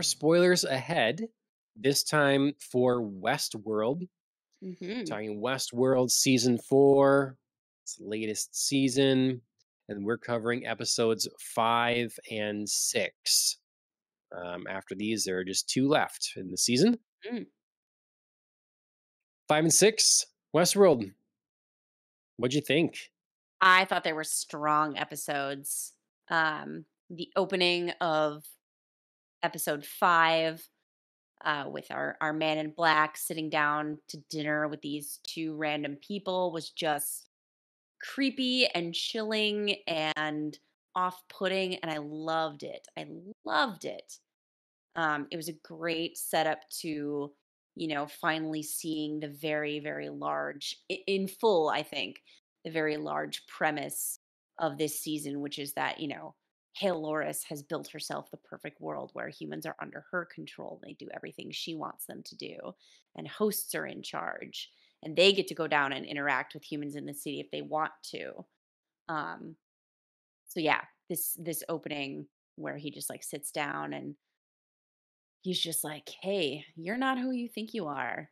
more spoilers ahead. This time for Westworld. Hmm. Talking Westworld season 4. It's the latest season. And we're covering episodes 5 and 6. After these, there are just 2 left in the season. Mm. 5 and 6, Westworld. What'd you think? I thought they were strong episodes. The opening of episode 5, with our man in black sitting down to dinner with these two random people, was just creepy and chilling and off-putting, and I loved it. I loved it. It was a great setup to, finally seeing the very, very large, in full, I think, the very large premise of this season, which is that, Halores has built herself the perfect world where humans are under her control. They do everything she wants them to do, and hosts are in charge, and they get to go down and interact with humans in the city if they want to. Um, so yeah, this opening where he just like sits down and he's just like, "Hey, you're not who you think you are.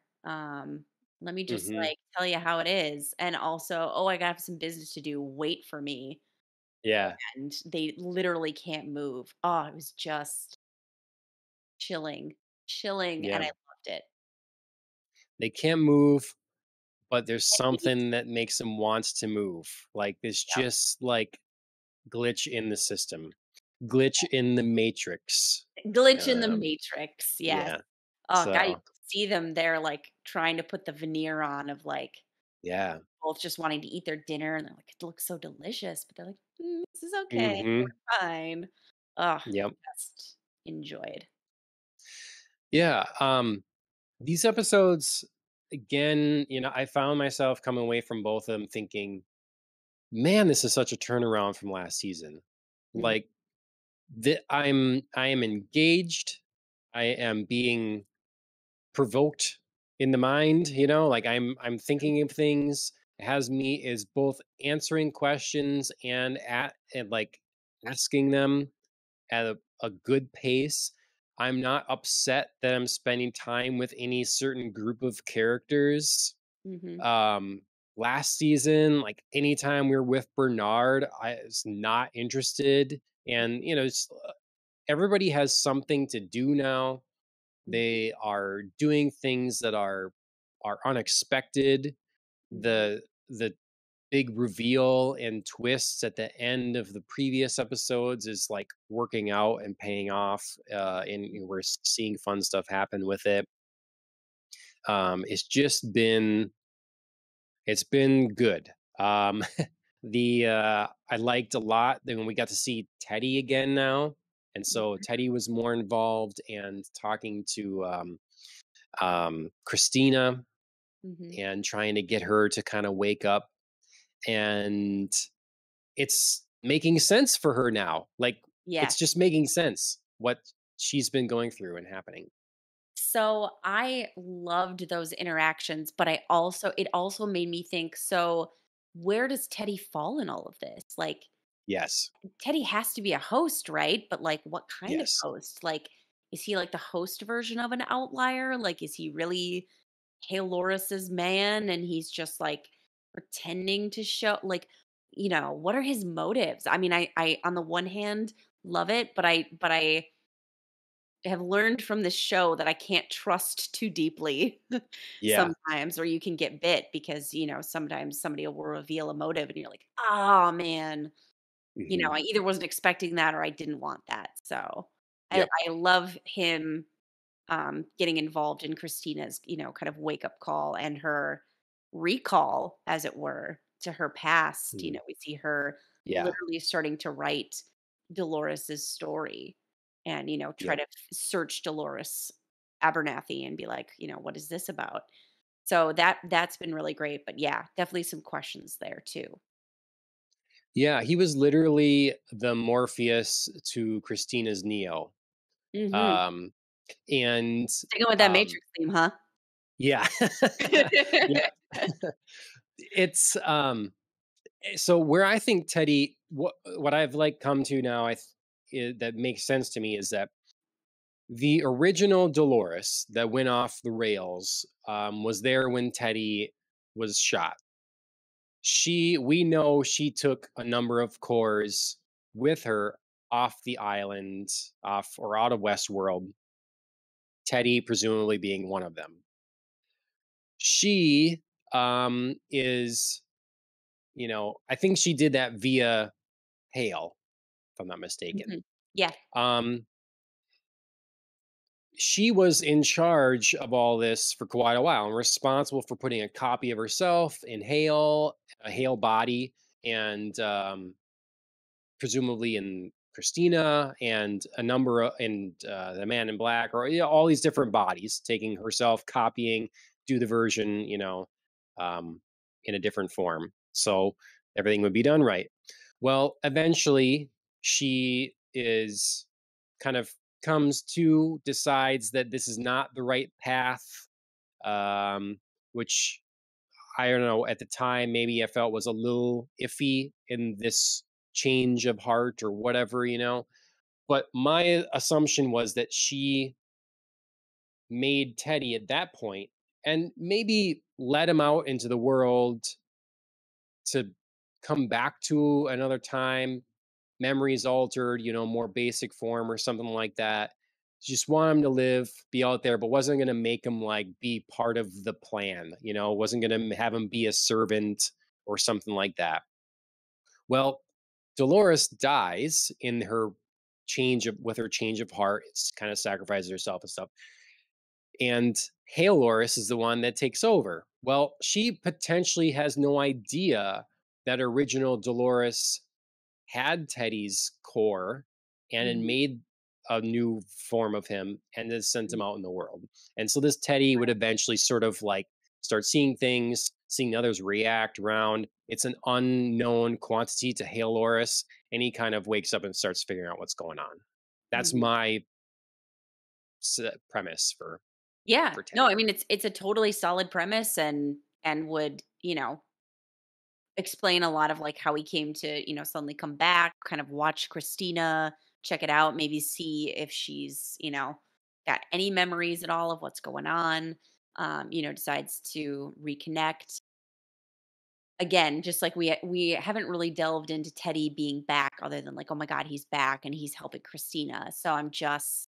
Let me just Mhm. like tell you how it is. And also, oh, I got some business to do. Wait for me." Yeah. And they literally can't move. Oh, it was just chilling, chilling, and Yeah. I loved it. They can't move, but there's Yep. something that makes them wants to move. Like, there's just, like, glitch in the system. Glitch in the matrix. Glitch in the Um, matrix. Yes. yeah. Oh God, you So, can see them there, like trying to put the veneer on of like yeah. both just wanting to eat their dinner, and they're like, "It looks so delicious," but they're like, "This is okay. Mhm. We're fine." Ugh, Yep. just enjoyed. Yeah, these episodes, again, I found myself coming away from both of them thinking, "Man, this is such a turnaround from last season." Mhm, Like, I am engaged. I am being provoked in the mind, like I'm mhm, thinking of things. It has me is both answering questions and like asking them at a good pace. I'm not upset that I'm spending time with any certain group of characters. mhm, um Last season, like anytime we were with Bernard, I was not interested. And everybody has something to do now. mhm, They are doing things that are unexpected. mhm, The big reveal and twists at the end of the previous episodes is like working out and paying off, and we're seeing fun stuff happen with it. It's been good. I liked a lot that when we got to see Teddy again now, and so mhm, Teddy was more involved and talking to Christina mhm. and trying to get her to kind of wake up. And it's making sense for her now. Like, it's Yes. just making sense what she's been going through and happening. So I loved those interactions, but it also made me think, so where does Teddy fall in all of this? Like, Yes. Teddy has to be a host, right? But like what kind of Yes. host? Like, is he like the host version of an outlier? Like, is he really Haloras's man and he's just like pretending to show like, what are his motives? I mean, I on the one hand love it, but I have learned from this show that I can't trust too deeply Yeah. sometimes, or you can get bit because, sometimes somebody will reveal a motive and you're like, oh man, Hmm. I either wasn't expecting that or I didn't want that. So Yep. I love him getting involved in Christina's, kind of wake up call and her recall, as it were, to her past. Mhm. We see her Yeah. literally starting to write Dolores's story and, try Yep. to search Dolores Abernathy and be like, what is this about? So that's been really great. But yeah, definitely some questions there too. Yeah. He was literally the Morpheus to Christina's Neo. Hmm. Um, and Sticking with that um, Matrix theme, huh? yeah. Yeah. It's so where I think Teddy, what I've like come to now, that makes sense to me is that The original Dolores that went off the rails was there when Teddy was shot. We know she took a number of cores with her off the island, off or out of Westworld. Teddy presumably being one of them. She is, I think she did that via hail, if I'm not mistaken. Mhm. Yeah. Um, she was in charge of all this for quite a while and responsible for putting a copy of herself in Hale, a Hale body, and presumably in Christina and a number of and the Man in Black, or all these different bodies, taking herself, copying, do the version, um, in a different form, so everything would be done right. Well, eventually, she is kind of comes to decides that this is not the right path, which I don't know, at the time, maybe I felt was a little iffy in this change of heart or whatever, But my assumption was that she made Teddy at that point and maybe let him out into the world to come back to another time, memories altered, more basic form or something like that. Just want him to live, be out there, but wasn't going to make him like be part of the plan, wasn't going to have him be a servant or something like that. Well, Dolores dies in her change of heart. It's kind of sacrifices herself and stuff. And Halores is the one that takes over. Well, she potentially has no idea that original Dolores had Teddy's core and had Mhm. made a new form of him and then sent Mhm. him out in the world. And so this Teddy would eventually sort of like start seeing things, seeing others react around. It's an unknown quantity to Halores, and he kind of wakes up and starts figuring out what's going on. That's Mhm. my premise Yeah. for No, I Teddy. mean it's a totally solid premise and would, explain a lot of like how he came to, suddenly come back, kind of watch Christina, check it out, maybe see if she's, got any memories at all of what's going on. Decides to reconnect. Again, just like we haven't really delved into Teddy being back other than like, oh my God, he's back and he's helping Christina. So I'm just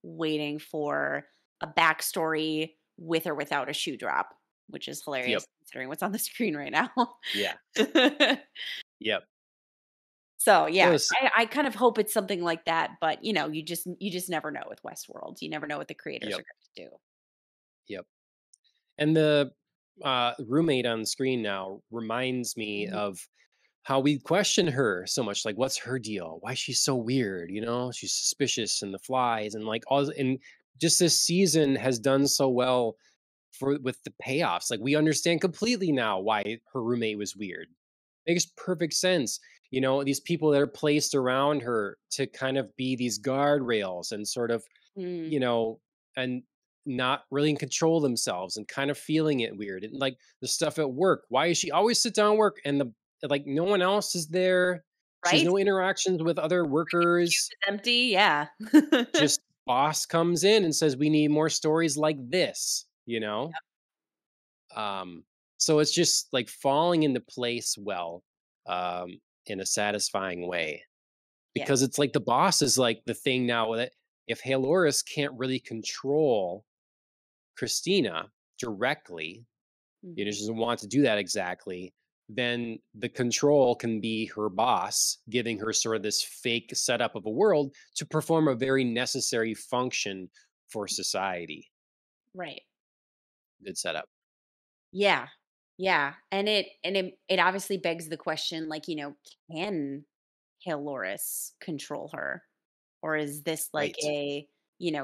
waiting for a backstory with or without a shoe drop, which is Yep. hilarious considering what's on the screen right now. Yeah. Yep. So So yeah, it's I kind of hope it's something like that, but you just never know with Westworld. You never know what the creators yep. are going to do. Yep. And the roommate on the screen now reminds me Mhm. of how we question her so much. Like, what's her deal? Why she's so weird? She's suspicious and the flies and like all. And just this season has done so well for with the payoffs. Like, we understand completely now why her roommate was weird. Makes perfect sense. These people that are placed around her to kind of be these guardrails and sort of Mm, you know, and not really in control of themselves and kind of feeling it weird. And like the stuff at work, why is she always sit down at work and like no one else is there? She has right? no interactions with other workers. It's empty. Yeah. Just boss comes in and says, "We need more stories like this." Um, so it's just like falling into place well, in a satisfying way. Yeah. Because it's like the boss is like the thing now that if Haloris can't really control Christina directly, Mhm. she doesn't want to do that exactly, then the control can be her boss giving her sort of this fake setup of a world to perform a very necessary function for society. Right. Good setup. Yeah. Yeah. And it obviously begs the question, like, can Halores control her? Or is this like Right.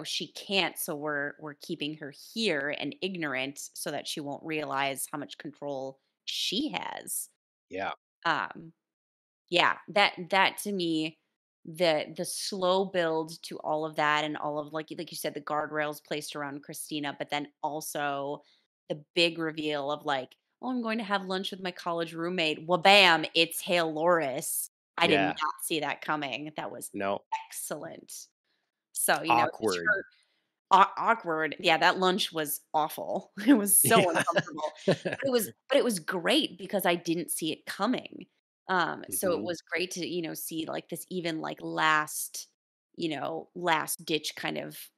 she can't, so we're keeping her here and ignorant so that she won't realize how much control she has. Yeah. Um yeah, that to me, the slow build to all of that and all of like you said, the guardrails placed around Christina, but then also the big reveal of like, oh, I'm going to have lunch with my college roommate. Well, bam, it's Hale Loris. I did Yeah. not see that coming. That was No. excellent. So, just Awkward. her awkward. Yeah, that lunch was awful. It was so Yeah. uncomfortable. But it was great because I didn't see it coming. So it Mhm. was great to, see like this even like last ditch kind of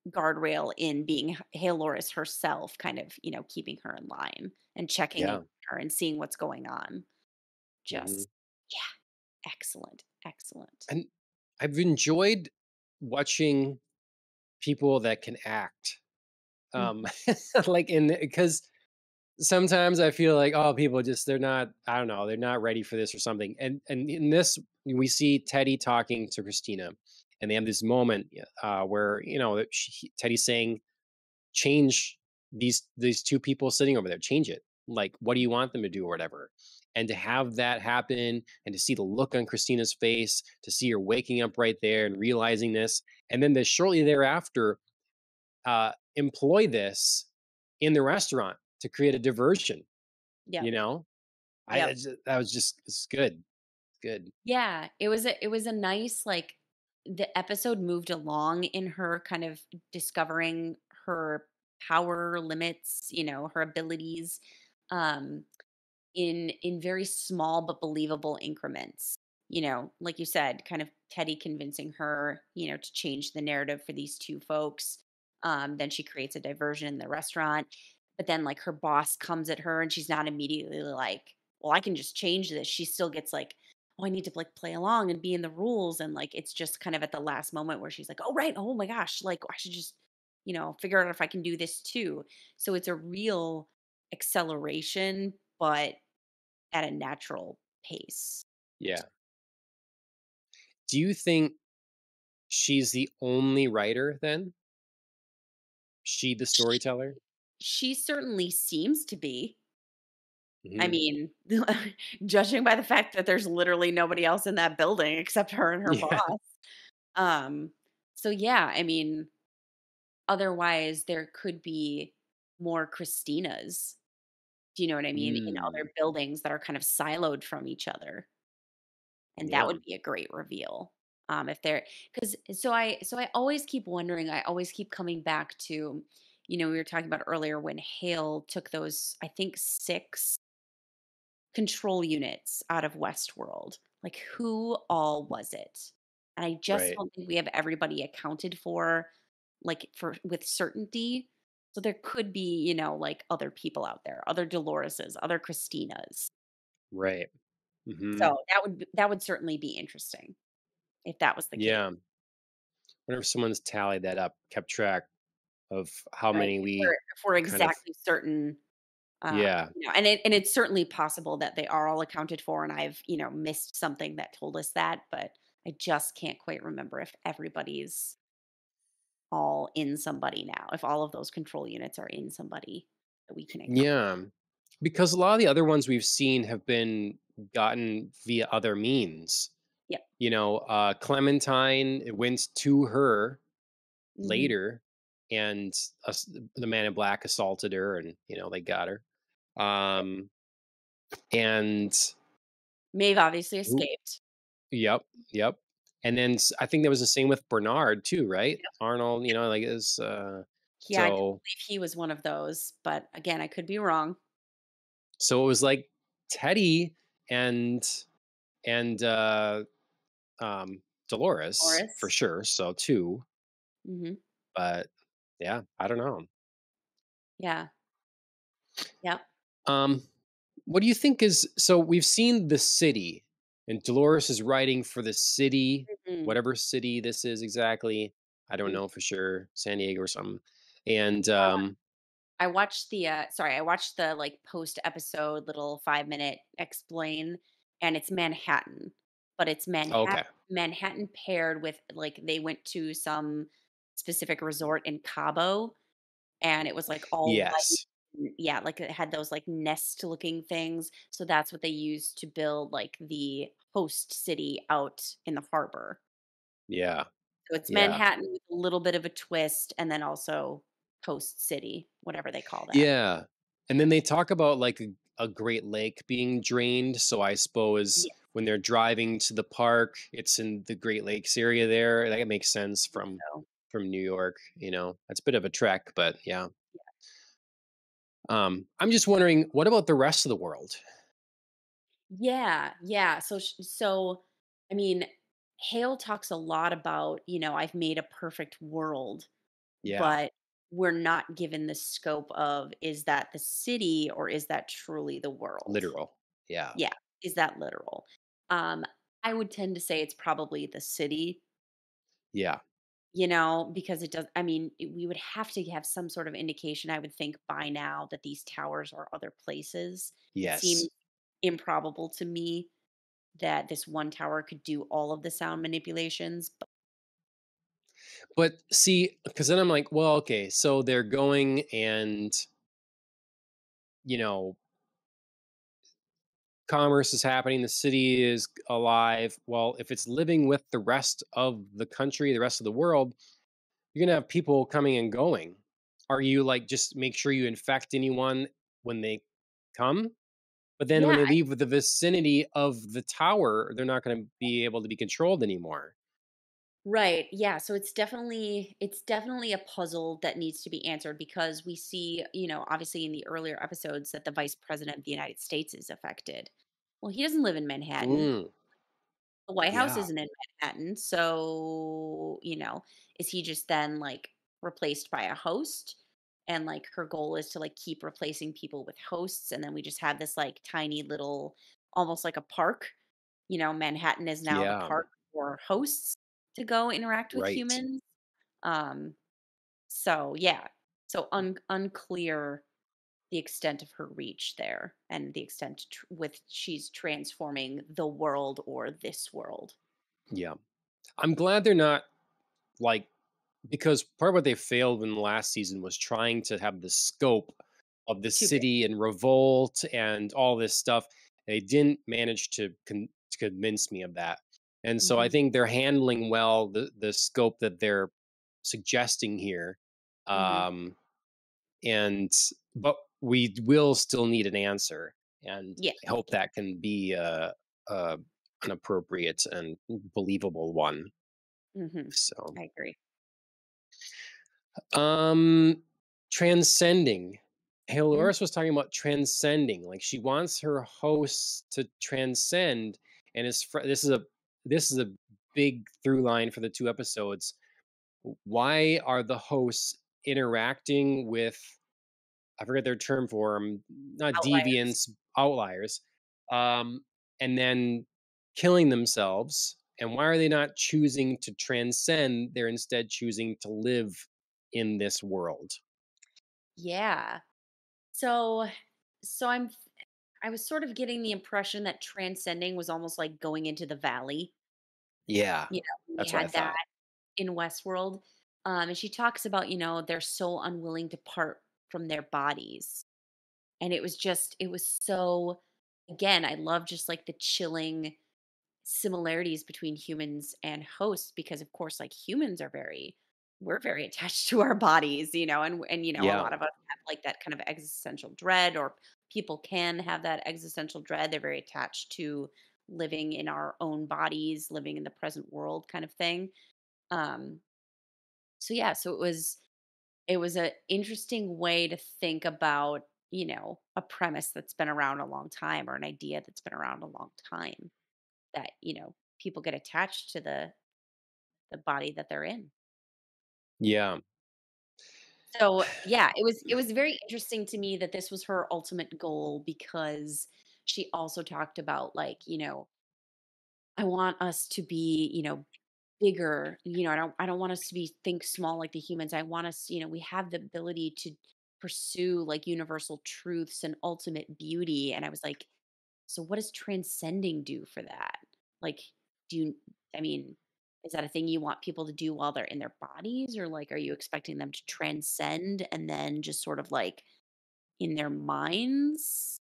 guardrail in being Halores herself, kind of, keeping her in line and checking in Yeah. with her and seeing what's going on. Mhm. Just yeah, excellent, excellent. And I've enjoyed watching people that can act. Um, Mhm. like in because sometimes I feel like, oh, people just they're not, I don't know, they're not ready for this or something. And in this, we see Teddy talking to Christina, and they have this moment where Teddy's saying, change these two people sitting over there, change it. Like, what do you want them to do or whatever? And to have that happen and to see the look on Christina's face, to see her waking up right there and realizing this, and then shortly thereafter employ this in the restaurant to create a diversion. Yep. You know, Yep. that was just it's good, good. Yeah, it was a nice, like, the episode moved along in her kind of discovering her power limits, her abilities, um, in very small but believable increments. Like you said, kind of Teddy convincing her, to change the narrative for these two folks. Then she creates a diversion in the restaurant. But then like her boss comes at her and she's not immediately like, well, I can just change this. She still gets like, oh, I need to like play along and be in the rules. And like it's just kind of at the last moment where she's like, oh right, oh my gosh, like I should just, figure out if I can do this too. So it's a real acceleration, but at a natural pace. Yeah. Do you think she's the only writer then? She the She storyteller? she certainly seems to be. I Hmm. mean, judging by the fact that there's literally nobody else in that building except her and her Yeah. boss. Um, so yeah, I mean, otherwise there could be more Christinas. Do you know what I mean? In Mm. other buildings that are kind of siloed from each other. And that Yeah. would be a great reveal. If they're because so I always keep wondering, I always keep coming back to, we were talking about earlier when Hale took those, I think, 6 control units out of Westworld. Like who all was it? And I just Right. don't think we have everybody accounted for, like for with certainty. So there could be, like other people out there, other Doloreses, other Christinas. Right. Hmm. So that would certainly be interesting if that was the case. Yeah. Wonder if someone's tallied that up, kept track of how Right, many if we're we if we're kind of. exactly certain, Yeah. and it's certainly possible that they are all accounted for, and I've, missed something that told us that, but I just can't quite remember if everybody's all in somebody now, if all of those control units are in somebody that we can account. Yeah. Because a lot of the other ones we've seen have been gotten via other means. Yep. Clementine, it went to her Mhm. later, and the man in black assaulted her, and they got her. Yep. Um, and Maeve obviously who? escaped. Yep, yep. And then I think there was the same with Bernard too, right? Yep. Arnold, like is Yeah, I do so believe he was one of those, but again, I could be wrong. so it was like Teddy and and Dolores for Morris. sure. So two, Mhm. but yeah, I don't know. Yeah. Yep. Um, what do you think is so? We've seen the city, and Dolores is writing for the city, Mhm. whatever city this is exactly. I don't Mhm. know for sure, San Diego or something. And I watched the, like, post-episode little 5-minute explain, and it's Manhattan, but it's okay, Manhattan paired with, like, they went to some specific resort in Cabo, and it was, like, all light. yes, Yeah, like, it had those, like, nest-looking things, so that's what they used to build, like, the host city out in the harbor. yeah, So it's yeah, Manhattan with a little bit of a twist, and then also host city, whatever they call that. yeah. And then they talk about like a great lake being drained, so I suppose Yeah, when they're driving to the park, it's in the Great Lakes area there. That makes sense so from New York, That's a bit of a trek, but yeah. I'm just wondering, what about the rest of the world? yeah, yeah. So I mean, Hale talks a lot about, I've made a perfect world, Yeah, but we're not given the scope of, is that the city or is that truly the world? literal. Yeah, Yeah, is that literal? Um, I would tend to say it's probably the city, yeah, because it does, we would have to have some sort of indication, I would think, by now that these towers are other places. It seems yes. improbable to me that this one tower could do all of the sound manipulations, but But see, because then I'm like, well, okay, so they're going and, you know, commerce is happening, the city is alive. Well, if it's living with the rest of the country, the rest of the world, you're gonna have people coming and going. Are you like just make sure you infect anyone when they come? But then when yeah, they leave the vicinity of the tower, they're not gonna be able to be controlled anymore. right. Yeah, so it's definitely a puzzle that needs to be answered because we see, obviously in the earlier episodes that the vice president of the United States is affected. Well, he doesn't live in Manhattan. Mm, The White House yeah, isn't in Manhattan. So, is he just then like replaced by a host? And like her goal is to like keep replacing people with hosts. And then we just have this like tiny little, almost like a park. Manhattan is now the yeah, park for hosts to go interact with right. humans. Um, so yeah. So unclear the extent of her reach there and the extent with she's transforming the world or this world. Yeah. I'm glad they're not like because part of what they failed in the last season was trying to have the scope of the Too big. city and revolt and all this stuff. They didn't manage to convince me of that. And so I Mhm, think they're handling well the scope that they're suggesting here. mhm. Um, and but we will still need an answer, and Yeah, I hope that can be a an appropriate and believable one. mhm. So I agree. Um, transcending. Mm, Halores was talking about transcending. Like she wants her hosts to transcend, and this is a big through line for the two episodes. Why are the hosts interacting with I forget their term for them, not outliers. deviants, outliers, um, and then killing themselves. And why are they not choosing to transcend? They're instead choosing to live in this world. Yeah. So so I was sort of getting the impression that transcending was almost like going into the valley. Yeah, We that's what I had that thought. in Westworld. And she talks about, they're so unwilling to part from their bodies. And it was so, again, I love just like the chilling similarities between humans and hosts because of course like humans are very we're very attached to our bodies, and a Yeah, lot of us have like that kind of existential dread, or people can have that existential dread. They're very attached to living in our own bodies, living in the present world kind of thing. um so yeah, so it was a interesting way to think about, a premise that's been around a long time, or an idea that's been around a long time, that, people get attached to the body that they're in. yeah, So, yeah, it was very interesting to me that this was her ultimate goal because she also talked about like, I want us to be, bigger. I don't want us to be think small like the humans. I want us, we have the ability to pursue like universal truths and ultimate beauty. And I was like, so what does transcending do for that? Like, do you, I mean, is that a thing you want people to do while they're in their bodies? Or like, are you expecting them to transcend and then just sort of like in their minds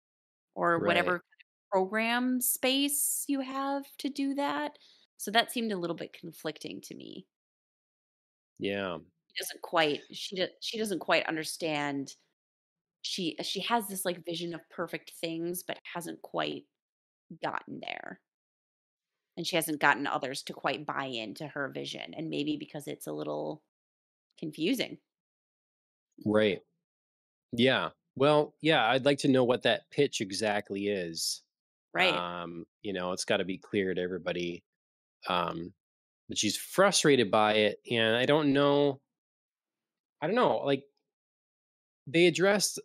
or whatever right. kind of program space you have to do that? So that seemed a little bit conflicting to me. Yeah, She doesn't quite understand. she has this like vision of perfect things, but hasn't quite gotten there. And she hasn't gotten others to quite buy into her vision. And maybe because it's a little confusing. Right. Yeah. Well, yeah, I'd like to know what that pitch exactly is. Right. It's got to be clear to everybody. Um, but she's frustrated by it, and I don't know, like they addressed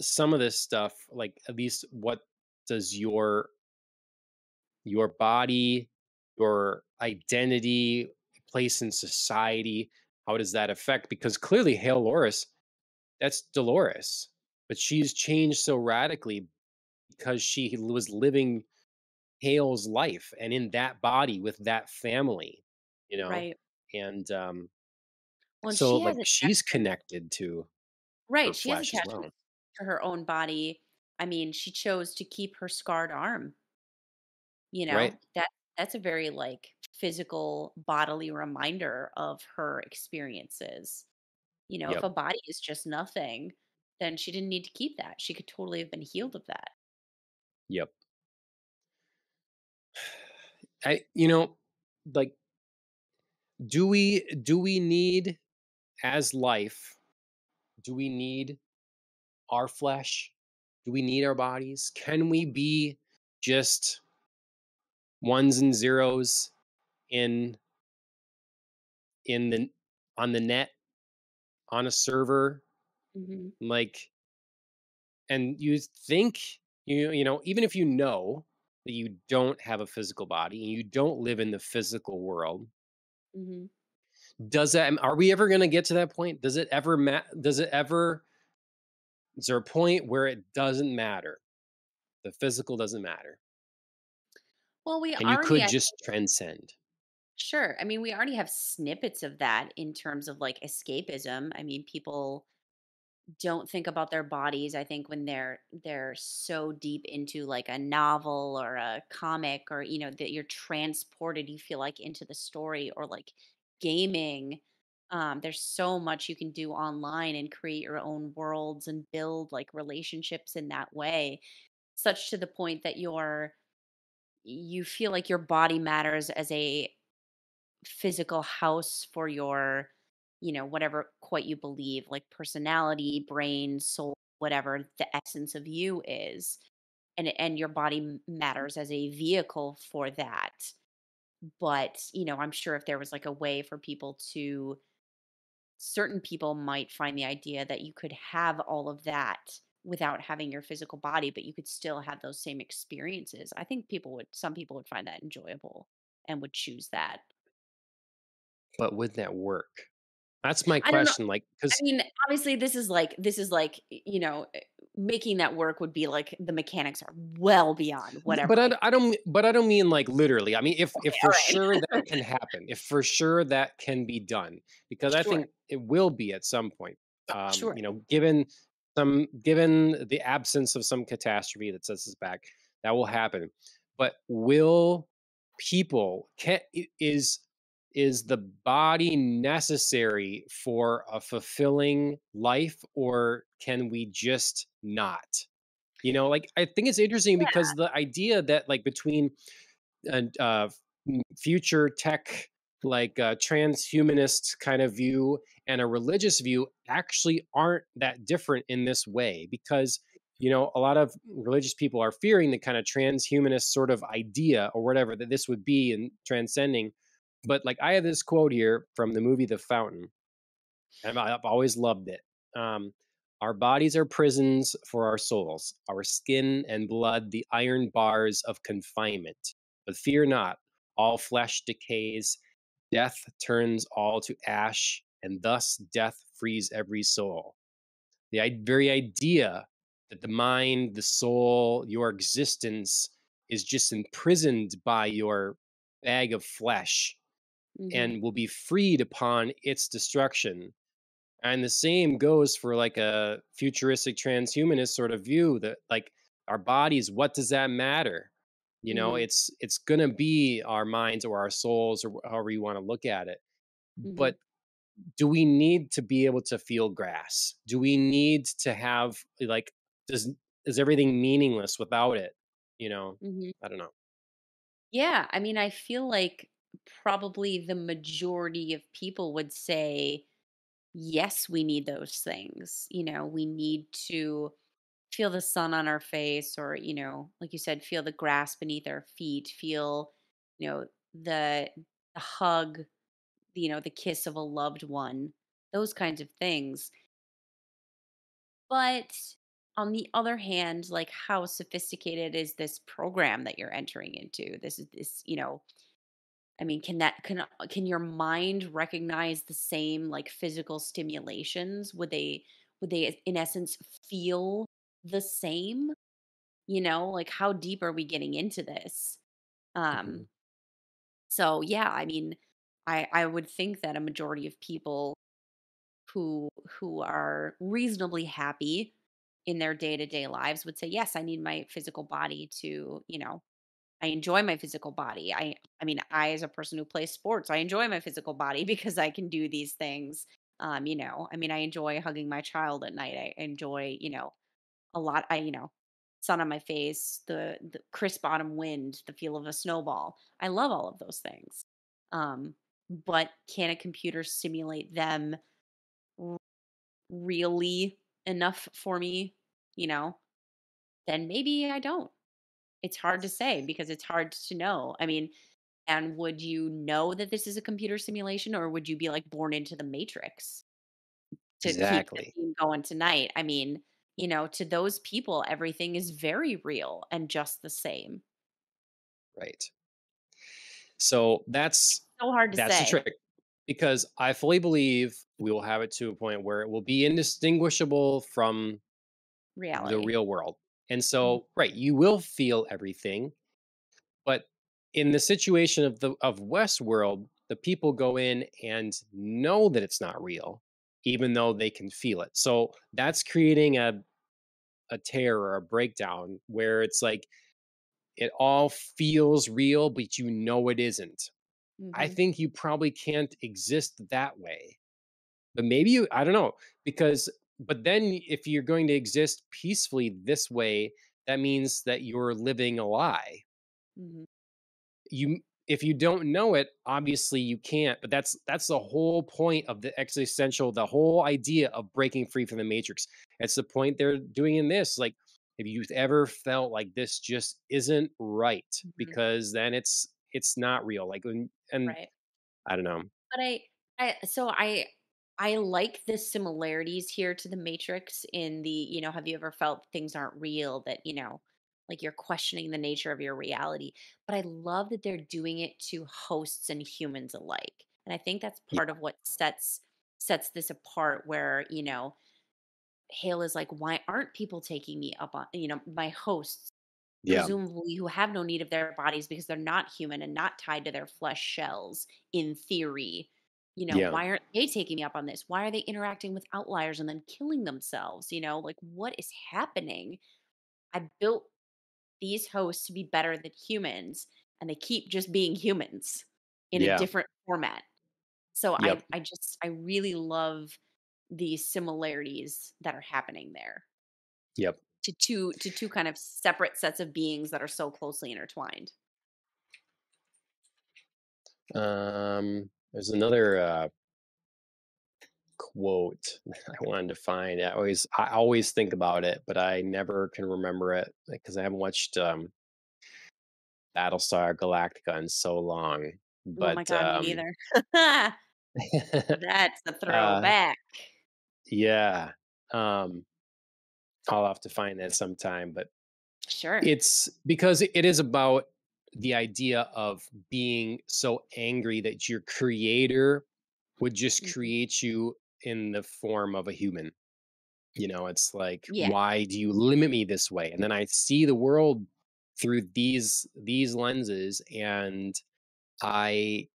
some of this stuff, like at least what does your body, your identity, place in society, how does that affect? Because clearly Hale Loris, that's Dolores, but she's changed so radically because she was living Hale's life and in that body with that family, you know? Right. And Well, and so she has like she's attachments. connected to her Right. She has flesh as attachments well. to her own body. I mean, she chose to keep her scarred arm. Right. That's a very like physical bodily reminder of her experiences. If Yep. a body is just nothing, then she didn't need to keep that. She could totally have been healed of that. Yep. Like do we need as life, do we need our flesh? Do we need our bodies? Can we be just ones and zeros in the on the net on a server? Mhm. Like, and you think even if you know that you don't have a physical body and you don't live in the physical world, Mhm. does that are we ever going to get to that point? Does it ever does it ever is there a point where it doesn't matter? The physical doesn't matter Well, we and you already could I just transcend. Sure. I mean, we already have snippets of that in terms of like escapism. I mean, people don't think about their bodies. I think when they're so deep into like a novel or a comic, or that you're transported, you feel like, into the story, or like gaming. There's so much you can do online and create your own worlds and build like relationships in that way, such to the point that you feel like your body matters as a physical house for your, whatever quite you believe, like personality, brain, soul, whatever the essence of you is. And your body matters as a vehicle for that. But, I'm sure if there was like a way for people to, certain people might find the idea that you could have all of that without having your physical body, but you could still have those same experiences. I think some people would find that enjoyable and would choose that. But would that work? That's my I don't know. question, like, I because mean, obviously, this is like, making that work would be like the mechanics are well beyond whatever but I. I don't mean like literally. I mean, if Okay, for all sure that right. can happen, if for sure that can be done, because I Sure. think it will be at some point. Oh, sure. Given the absence of some catastrophe that sets us back, that will happen. But will people can is the body necessary for a fulfilling life, or can we just not? Like I think it's interesting Yeah. because the idea that like between and future tech, like transhumanist kind of view and a religious view actually aren't that different in this way, because a lot of religious people are fearing the kind of transhumanist sort of idea or whatever that this would be and transcending. But like I have this quote here from the movie The Fountain, and I've always loved it. Um, our bodies are prisons for our souls, our skin and blood, the iron bars of confinement. But fear not, all flesh decays, death turns all to ash, and thus death frees every soul. The very idea that the mind, the soul, your existence is just imprisoned by your bag of flesh Hmm. and will be freed upon its destruction. And the same goes for like a futuristic transhumanist sort of view that like our bodies, what does that matter? Hmm. It's gonna be our minds or our souls or however you want to look at it. Hmm. But do we need to be able to feel grass? Do we need to have like does is everything meaningless without it? You know, Mhm. I don't know. Yeah, I mean, I feel like probably the majority of people would say, yes, we need those things. We need to feel the sun on our face, or, like you said, feel the grass beneath our feet, feel, you know, the hug, the kiss of a loved one, those kinds of things. But on the other hand, like, how sophisticated is this program that you're entering into? I mean, can your mind recognize the same, like, physical stimulations? Would they in essence feel the same? Like, how deep are we getting into this? Mhm. Um so yeah, I mean, I would think that a majority of people who are reasonably happy in their day-to-day lives would say, yes, I need my physical body to, I enjoy my physical body. I mean, I, as a person who plays sports, I enjoy my physical body because I can do these things. I mean, I enjoy hugging my child at night. I enjoy, a lot. Sun on my face, the crisp autumn wind, the feel of a snowball. I love all of those things. Um, but can a computer simulate them r- really enough for me? You know, then maybe I don't. It's hard to say because it's hard to know. I mean, and would you know that this is a computer simulation, or would you be like born into the matrix to keep the Exactly. theme going tonight? I mean, to those people, everything is very real and just the same. Right. So So hard to that's the say. trick because I fully believe we will have it to a point where it will be indistinguishable from the Reality. real world. And Mhm, so, right, you will feel everything, but in the situation of Westworld, the people go in and know that it's not real, even though they can feel it. So that's creating a tear or a breakdown where it's like it all feels real, but you know it isn't. I mhm, think you probably can't exist that way. But maybe you I don't know, because but then if you're going to exist peacefully this way, that means that you're living a lie. mhm, You if you don't know it, obviously you can't, but that's the whole point of the whole idea of breaking free from the matrix. It's the point they're doing in this. Like, if you've ever felt like this just isn't right, mhm. because then it's not real. Like, and Right. I don't know. But I like the similarities here to the Matrix in the, have you ever felt things aren't real, that, like, you're questioning the nature of your reality. But I love that they're doing it to hosts and humans alike. And I think that's Yeah, part of what sets this apart, where, Hale is like, why aren't people taking me up on, my hosts, yeah, presumably, who have no need of their bodies because they're not human and not tied to their flesh shells, in theory. yeah, Why aren't they taking me up on this? Why are they interacting with outliers and then killing themselves? Like, what is happening? I built these hosts to be better than humans, and they keep just being humans in a yeah, different format. So yep, I really love the similarities that are happening there, yep. to two kind of separate sets of beings that are so closely intertwined. There's another quote I wanted to find. I always think about it, but I never can remember it because I haven't watched Battlestar Galactica in so long. Oh my But god, me neither. That's a uh, throwback. yeah, um, I'll have to find that sometime. But Sure. it's because it is about the idea of being so angry that your creator would just Mhm. create you in the form of a human. It's like, Yeah. why do you limit me this way? And then I see the world through these lenses, and I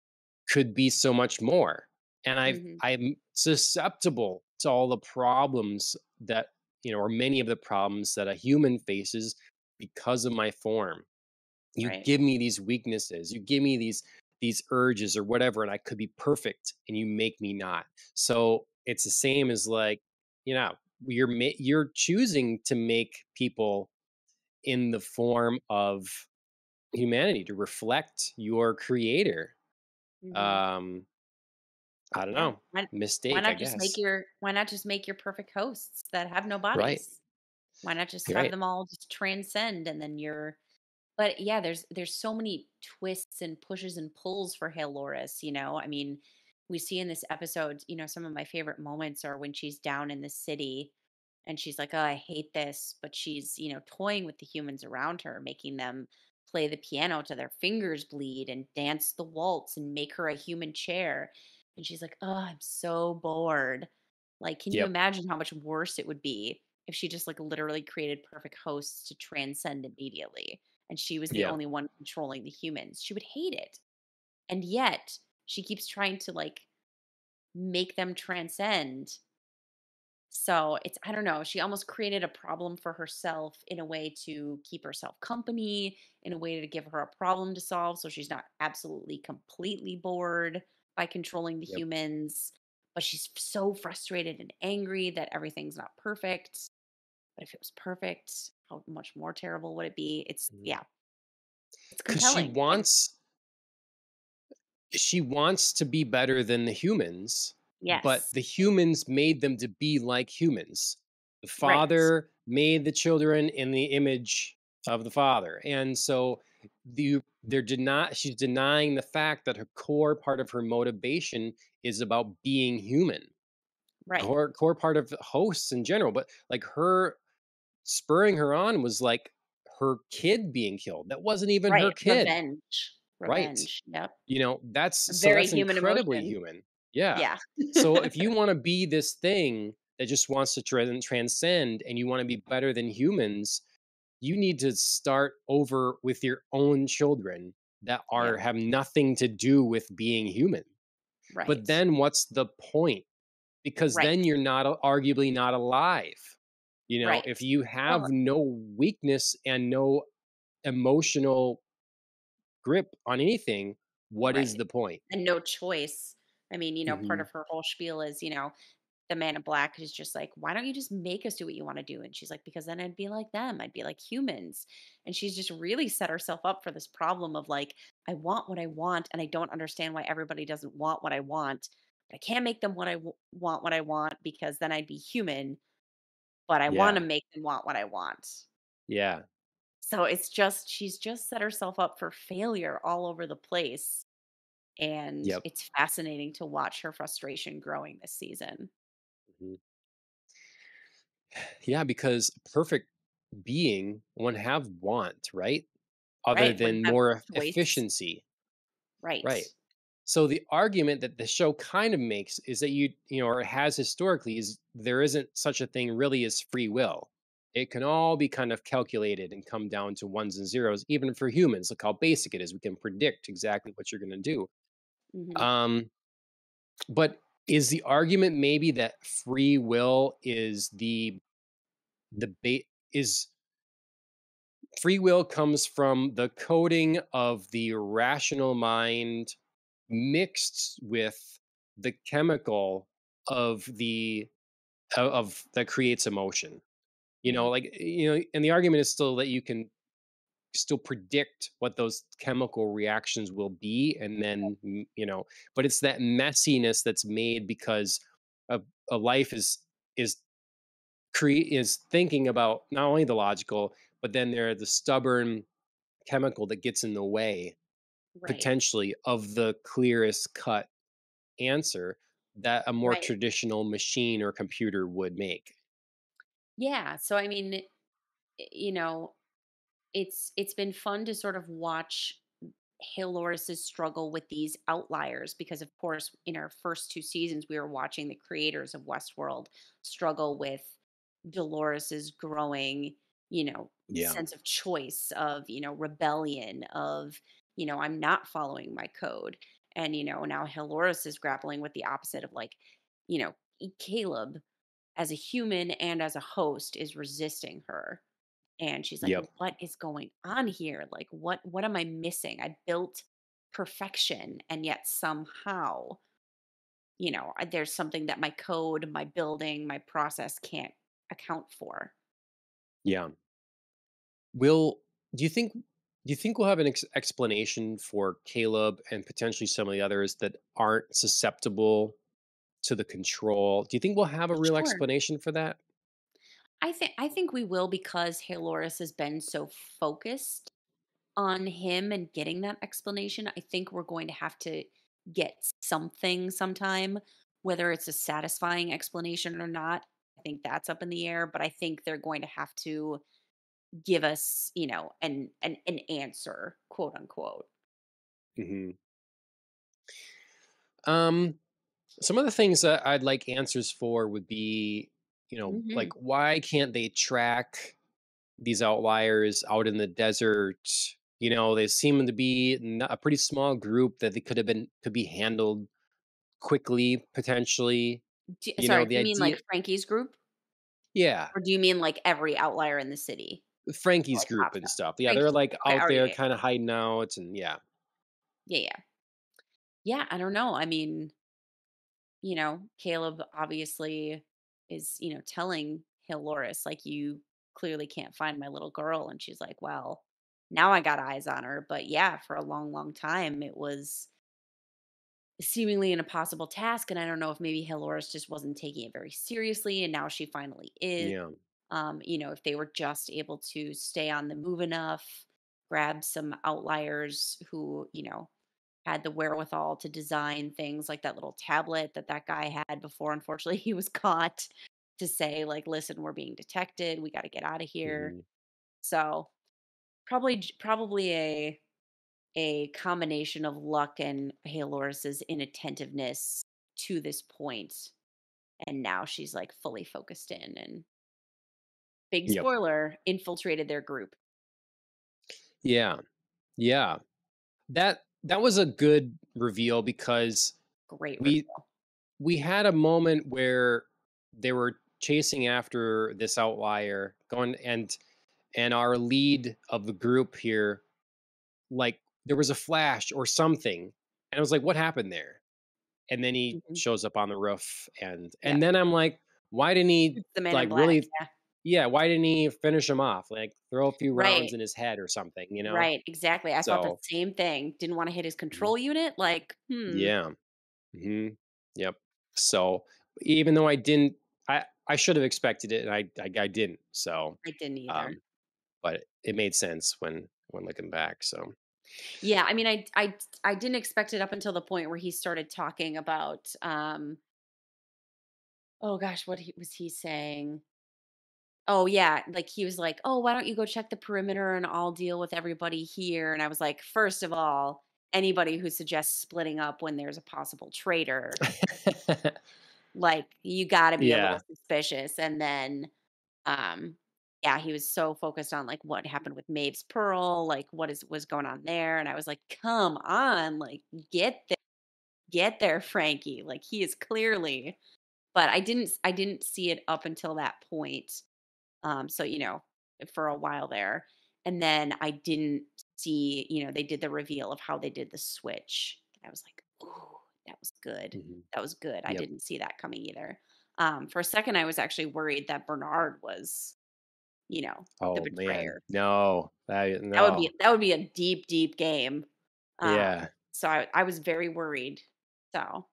could be so much more. And Mhm. I'm susceptible to all the problems that, or many of the problems that a human faces because of my form. You Right. give me these weaknesses. You give me these urges or whatever, and I could be perfect, and you make me not. So it's the same as like, you know, you're choosing to make people in the form of humanity to reflect your creator. Mhm. Um, I don't Yeah. know, mistake, I guess. Why not just make your perfect hosts that have no Right. bodies? Why not just You're have right. them all just transcend and then you're but yeah, there's so many twists and pushes and pulls for Halores, you know? I mean, we see in this episode, some of my favorite moments are when she's down in the city and she's like, "Oh, I hate this," but she's, toying with the humans around her, making them play the piano till their fingers bleed and dance the waltz and make her a human chair. And she's like, "Oh, I'm so bored." Like, can you Yep. imagine how much worse it would be if she just like literally created perfect hosts to transcend immediately and she was the Yeah. only one controlling the humans? She would hate it. And yet, she keeps trying to like make them transcend. So it's I don't know, she almost created a problem for herself in a way to keep herself company, in a way to give her a problem to solve so she's not absolutely completely bored by controlling the Yep. humans. But she's so frustrated and angry that everything's not perfect. But if it was perfect, how much more terrible would it be? It's Mhm. yeah, it's 'Cause she compelling. wants to be better than the humans, but Yes. the humans made them to be like humans. The Right. father made the children in the image of the father. And so she's denying the fact that her core part of her motivation is about being human. Right. Core part of hosts in general, but like her spurring her on was like her kid being killed. That wasn't even her Right. kid. Revenge. Right. Revenge. Yep. A So very that's human incredibly emotion. human. Yeah. Yeah. So if you wanna be this thing that just wants to transcend and you wanna be better than humans, you need to start over with your own children that Yeah. have nothing to do with being human. But Right. then what's the point? Because Right. then you're not arguably not alive. If Right. you have Well, no weakness and no emotional grip on anything, what is right. the point? And no choice. I mean, part Mhm. of her whole spiel is, the man in black is just like, why don't you just make us do what you want to do? And she's like, because then I'd be like them. I'd be like humans. And she's just really set herself up for this problem of like, I want what I want. And I don't understand why everybody doesn't want what I want. But I can't make them want what I want because then I'd be human. But I want to Yeah. make them want what I want. Yeah. So she's just set herself up for failure all over the place. And Yep. it's fascinating to watch her frustration growing this season. Mhm. Yeah, because a perfect being one have want, right? Other Right. Wouldn't than have more choice. efficiency, Right. right? So the argument that the show kind of makes is that or has historically is there isn't such a thing really as free will. It can all be kind of calculated and come down to ones and zeros, even for humans. Look how basic it is. We can predict exactly what you're going to do. Mhm. Um, but is the argument maybe that free will is the bait is free will comes from the coding of the rational mind mixed with the chemical of the of that creates emotion. Mhm. And the argument is still that you can still predict what those chemical reactions will be, and then but it's that messiness that's made because a life is is thinking about not only the logical, but then there are the stubborn chemical that gets in the way Right. potentially of the clearest cut answer that a more Right. traditional machine or computer would make. Yeah. So I mean, you know, it's been fun to sort of watch Haloris's struggle with these outliers because of course in our first two seasons we were watching the creators of Westworld struggle with Dolores's growing, Yeah. sense of choice, of, rebellion, of, I'm not following my code. And, now Haloris is grappling with the opposite of like, Caleb as a human and as a host is resisting her. And she's like, Yep. "What is going on here? Like what am I missing? I built perfection, and yet somehow, there's something that my code, my building, my process can't account for. Yeah. Will do you think we'll have an explanation for Caleb and potentially some of the others that aren't susceptible to the control? Do you think we'll have a real Sure. explanation for that? I think we will, because Halores has been so focused on him and getting that explanation. I think we're going to have to get something sometime, whether it's a satisfying explanation or not. I think that's up in the air, but I think they're going to have to give us, an answer, quote unquote. Hmm. Um, some of the things that I'd like answers for would be, Hmm. like why can't they track these outliers out in the desert? They seem to be a pretty small group that they could be handled quickly, potentially. Sorry, do The you mean like idea, Frankie's group, yeah, or do you mean like every outlier in the city? Frankie's Like group and Popcast. stuff. Yeah, they're Frankie's like Okay, out oh, there yeah, kind of hiding out, and yeah. yeah, yeah. Yeah, I don't know. I mean, Caleb obviously is, telling Loris, like, you clearly can't find my little girl. And she's like, well, now I got eyes on her. But yeah, for a long, long time, it was seemingly an impossible task. And I don't know if maybe Loris just wasn't taking it very seriously. And now she finally is. Yeah. If they were just able to stay on the move enough, grab some outliers who, had the wherewithal to design things like that little tablet that that guy had before unfortunately he was caught, to say like, listen, we're being detected, we got to get out of here. Hmm. So probably a combination of luck and Haloris's inattentiveness to this point, and now she's like fully focused in, and big Yep. spoiler, infiltrated their group. Yeah. Yeah. That was a good reveal because Great we reveal. we had a moment where they were chasing after this outlier going, and our lead of the group here, like there was a flash or something, and I was like, what happened there? And then he Mhm. shows up on the roof, and Yep. then I'm like, why didn't he It's the Man in like Black. really, Yeah. yeah, why didn't he finish him off, like throw a few rounds Right. in his head or something? Right, exactly. I thought the So same thing. Didn't wanna hit his mhm, control unit, like, hmm, yeah. Hmm. Yep. So even though I should have expected it, and I didn't. So, I didn't either. um, but it made sense when looking back. So Yeah, I mean, I didn't expect it up until the point where he started talking about, oh gosh, what was he saying? Oh, yeah, like, he was like, "Oh, why don't you go check the perimeter and I'll deal with everybody here," and I was like, first of all, anybody who suggests splitting up when there's a possible traitor, like, you gotta be a little yeah. suspicious. And then, Um, yeah, he was so focused on like what happened with Maeve's Pearl, like what is was going on there. And I was like, come on, like get there, Frankie. Like he is clearly, but I didn't see it up until that point. So for a while there. And then I didn't see, they did the reveal of how they did the switch. I was like, ooh, that was good. Hmm. That was good. I Yep. didn't see that coming either. For a second I was actually worried that Bernard was, the Oh man, betrayer. no, no. That would be a deep, deep game. Yeah. So I was very worried. So,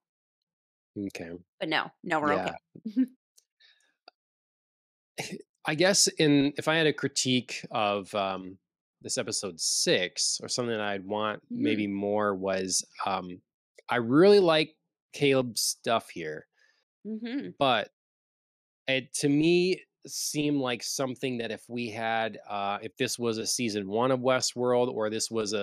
Okay. but no, no, we're okay. Yeah. I guess in if I had a critique of this episode 6, or something that I'd want Hmm. maybe more was, I really like Caleb's stuff here, Hmm. but it to me seemed like something that if we had if this was a season 1 of Westworld, or this was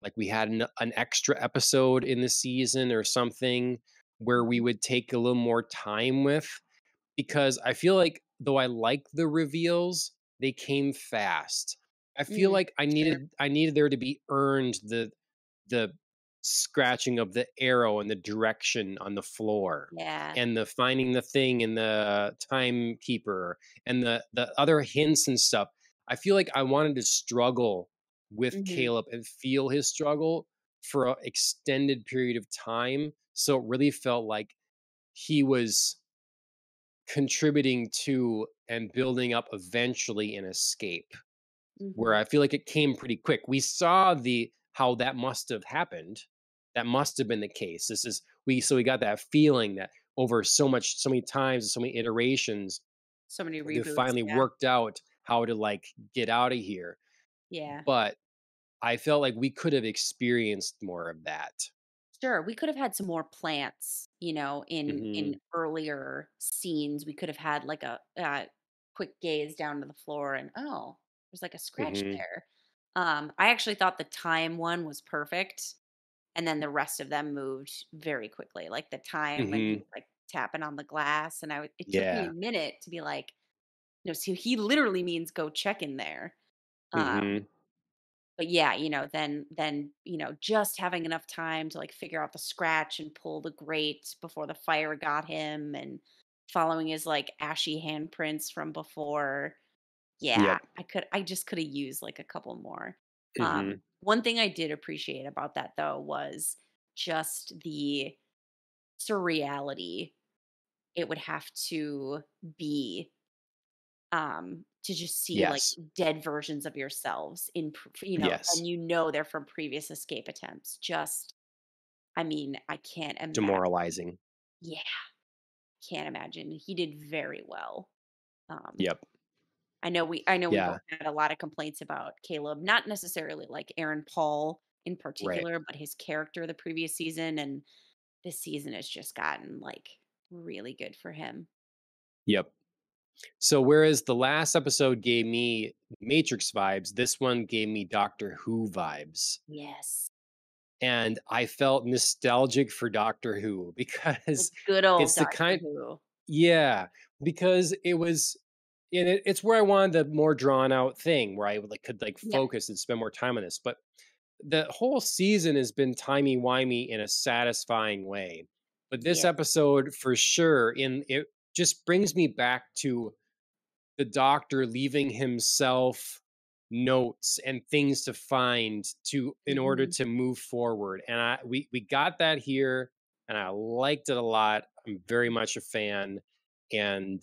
like we had an extra episode in the season or something, where we would take a little more time with, because I feel like though I like the reveals, they came fast. I feel Mm, like sure. I needed there to be earned the scratching of the arrow and the direction on the floor, Yeah. and the finding the thing and the timekeeper and the other hints and stuff. I feel like I wanted to struggle with Mhm. Caleb and feel his struggle for an extended period of time. So it really felt like he was contributing to and building up eventually an escape, where Mhm. I feel like it came pretty quick. We saw the how that must have happened. That must have been the case. This is we got that feeling that over so many times, so many iterations, So many they reboots, finally yeah. worked out how to like get out of here. Yeah. But I felt like we could have experienced more of that. Sure, we could have had some more plants, in Mhm. earlier scenes. We could have had like a, quick gaze down to the floor and, "Oh, there's like a scratch Mhm. there." I actually thought the time one was perfect, and then the rest of them moved very quickly. Like the time when he Mhm. was like tapping on the glass, and it took me a Yeah. minute to be like, no, so he literally means go check in there. Um, Mhm. but yeah, then, just having enough time to like figure out the scratch and pull the grate before the fire got him and following his like ashy handprints from before. Yeah, Yep. I just could have used like a couple more. Mhm. One thing I did appreciate about that though was just the surreality it would have to be, to just see like Yes. dead versions of yourselves Yes. and they're from previous escape attempts. Just, I mean, I can't imagine. Demoralizing. Yeah, can't imagine. He did very well. Um, Yep. I know we Yeah. both had a lot of complaints about Caleb, not necessarily like Aaron Paul in Right. particular, but his character the previous season, and this season has just gotten like really good for him. Yep. So whereas the last episode gave me Matrix vibes, this one gave me Doctor Who vibes. Yes. And I felt nostalgic for Doctor Who Like because good old it's the Doctor kind Who. yeah, because it was and it's where I wanted the more drawn out thing where I would like could like Yeah. focus and spend more time on this. But the whole season has been timey-wimey in a satisfying way. But this Yeah. episode for sure in it just brings me back to the doctor leaving himself notes and things to find to in order Mhm. to move forward. And we got that here and I liked it a lot. I'm very much a fan. And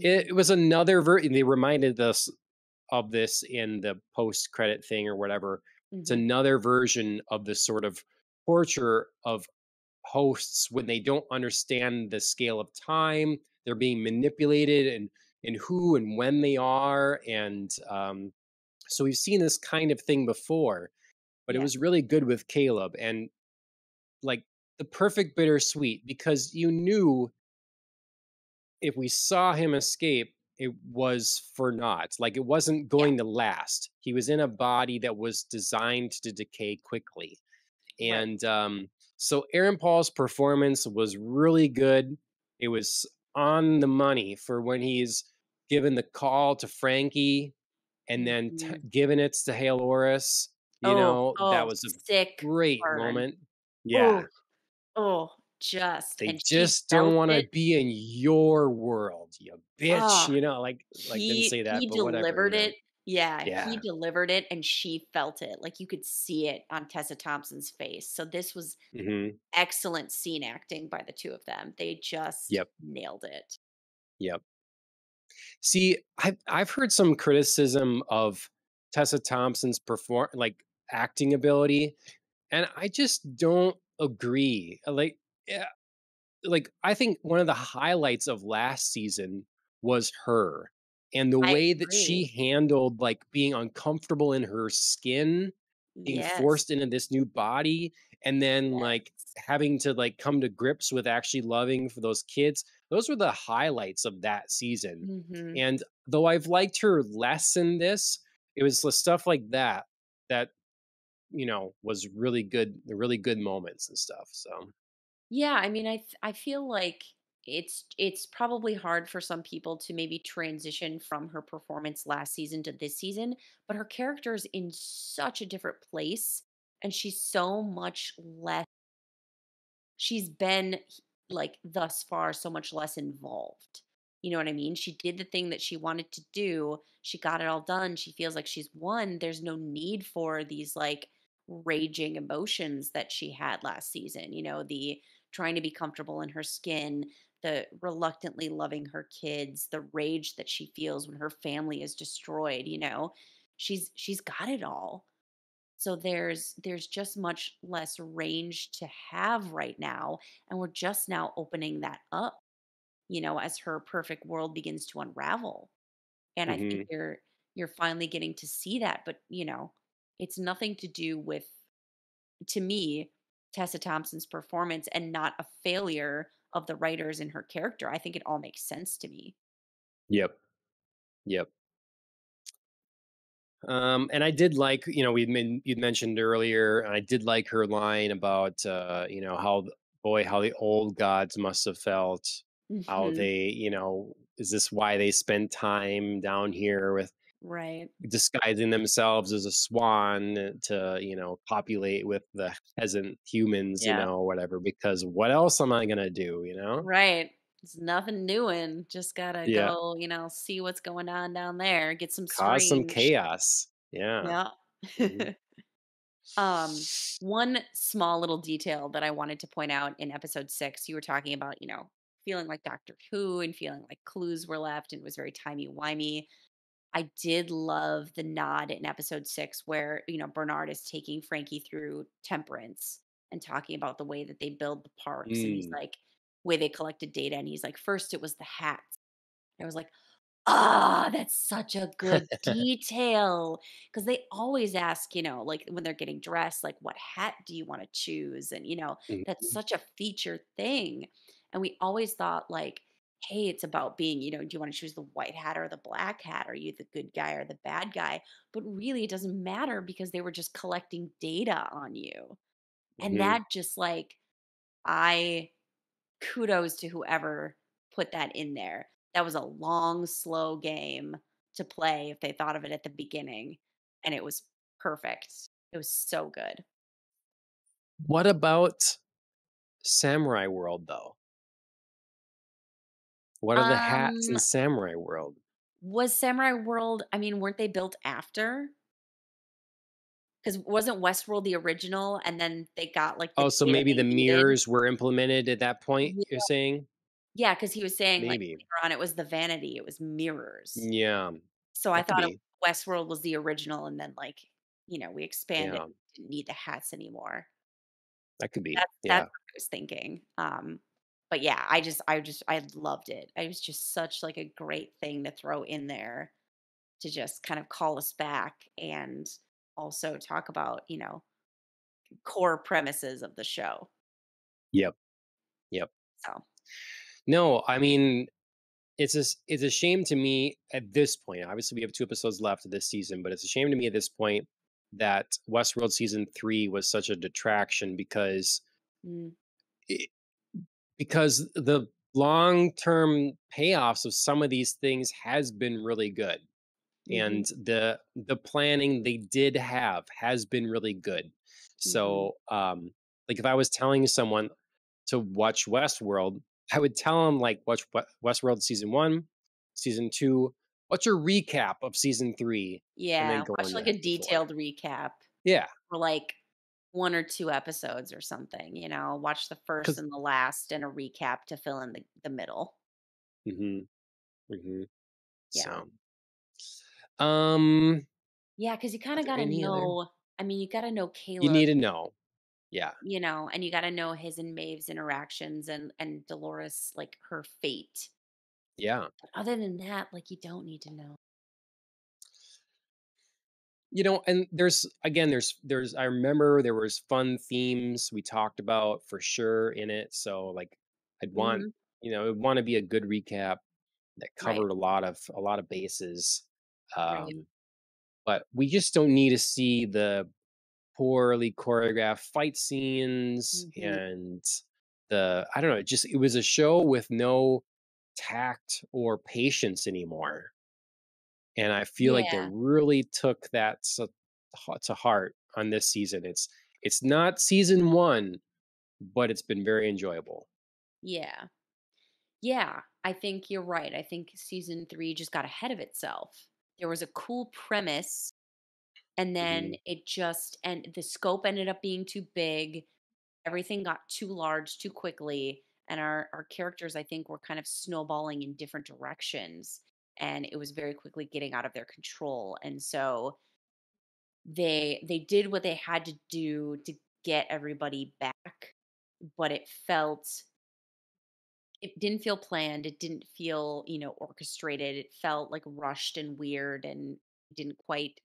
it Mhm. was another they reminded us of this in the post credit thing or whatever. It's Mhm. another version of the sort of torture of hosts when they don't understand the scale of time. They're being manipulated and who and when they are. And so we've seen this kind of thing before, but it Yeah. was really good with Caleb and like the perfect bittersweet because you knew if we saw him escape, it was for naught. Like it wasn't Yeah. going to last. He was in a body that was designed to decay quickly. Right. And so Aaron Paul's performance was really good. It was on the money for when he's given the call to Frankie and then Mhm. giving it to Halores. You Oh, know, that oh, was a sick great burn. moment. Yeah. Oh, oh, just They and she just don't felt want to it. be in your world, you bitch. Oh, You know, like didn't he say that, he but whatever, you delivered know. it. Yeah, he Yeah. delivered it and she felt it. Like you could see it on Tessa Thompson's face. So this was Hmm. excellent scene acting by the two of them. They just Yep. nailed it. Yep. See, I've heard some criticism of Tessa Thompson's acting ability, and I just don't agree. Yeah, like I think one of the highlights of last season was her and the I way that she agree. handled like being uncomfortable in her skin, being Yes. forced into this new body, and then like Yes. having to like come to grips with actually loving for those kids. Those were the highlights of that season. Mhm. And though I've liked her less in this, it was the stuff like that that was really good, the really good moments and stuff. So Yeah, I mean, I feel like it's probably hard for some people to maybe transition from her performance last season to this season, but her character is in such a different place, and she's so much less. She's been like thus far so much less involved. You know what I mean? She did the thing that she wanted to do. She got it all done. She feels like she's won. There's no need for these like raging emotions that she had last season. The trying to be comfortable in her skin, the reluctantly loving her kids, the rage that she feels when her family is destroyed. She's got it all. So there's just much less range to have right now, and we're just now opening that up, as her perfect world begins to unravel. And I think Hmm. you're finally getting to see that, but it's nothing to do with, to me, Tessa Thompson's performance and not a failure of the writers and her character. I think it all makes sense to me. Yep. Yep. And I did like, you'd mentioned earlier, and I did like her line about, how the old gods must have felt, how Mhm. they, is this why they spend time down here with Right. disguising themselves as a swan to, populate with the peasant humans, Yeah. whatever, because what else am I going to do, Right. It's nothing doing. Just gotta Yeah. go, see what's going on down there. Get some Cause some strange. chaos. Yeah. Yeah. Hmm. Um, One small little detail that I wanted to point out in episode 6, you were talking about, feeling like Doctor Who and feeling like clues were left and it was very timey-wimey. I did love the nod in episode 6 where, Bernard is taking Frankie through Temperance and talking about the way that they build the parks, and he's Mm. like, way they collected data, and he's like, first it was the hats. I was like, ah, that's such a good detail. Because they always ask, like when they're getting dressed, like, what hat do you want to choose? And, that's Mhm. such a feature thing. And we always thought, like, hey, it's about being, do you want to choose the white hat or the black hat? Are you the good guy or the bad guy? But really, it doesn't matter because they were just collecting data on you. And Mhm. that just like, I kudos to whoever put that in there. That was a long, slow game to play if they thought of it at the beginning, and it was perfect. It was so good. What about Samurai World, though? What are the hats in Um, Samurai World? was Samurai World, I mean, weren't they built after? Because wasn't Westworld the original, and then they got, like, the Oh, so data maybe they the needed? mirrors were implemented at that point, Ye you're saying? Yeah, because he was saying, like, Maybe. later on it was the vanity, it was mirrors. Yeah, So I that could thought be. Westworld was the original, and then, like, we expanded, Yeah, didn't need the hats anymore. that could be. That's Yeah. what I was thinking. But yeah, I loved it. It was just such like a great thing to throw in there to just kind of call us back and also talk about, core premises of the show. Yep, yep. So, No, I mean, it's a shame to me at this point. Obviously, we have 2 episodes left of this season, but it's a shame to me at this point that Westworld season 3 was such a detraction mm, because the long-term payoffs of some of these things has been really good, mhm, and the planning they did have has been really good. mhm. So, like, if I was telling someone to watch Westworld, I would tell them, like, watch Westworld season 1, season 2, what's your recap of season 3, and then Yeah, go watch into like a the 4. detailed recap Yeah, for like 1 or 2 episodes or something, watch the first because and the last and a recap to fill in the middle. mhm, mhm. Yeah. So, um, Yeah, because you are kinda there gotta any other know, I mean, you gotta know you Caleb, need to know? Yeah, and you gotta know his and Maeve's interactions and Dolores, like, her fate. yeah. But other than that, like, you don't need to know. And there's I remember there was fun themes we talked about for sure in it. So, like, I'd want, Mhm. it'd want to be a good recap that Right, covered a lot of bases. right. But we just don't need to see the poorly choreographed fight scenes Mhm. and I don't know, it was a show with no tact or patience anymore. And I feel like they Yeah, really took that to heart on this season. It's not season 1, but it's been very enjoyable. yeah. Yeah, I think you're right. I think season 3 just got ahead of itself. There was a cool premise, and then Mhm, and the scope ended up being too big. Everything got too large too quickly, and our characters, I think, were kind of snowballing in different directions, and it was very quickly getting out of their control. And so they did what they had to do to get everybody back, but it didn't feel planned. It didn't feel, orchestrated. It felt like rushed and weird, and didn't quite,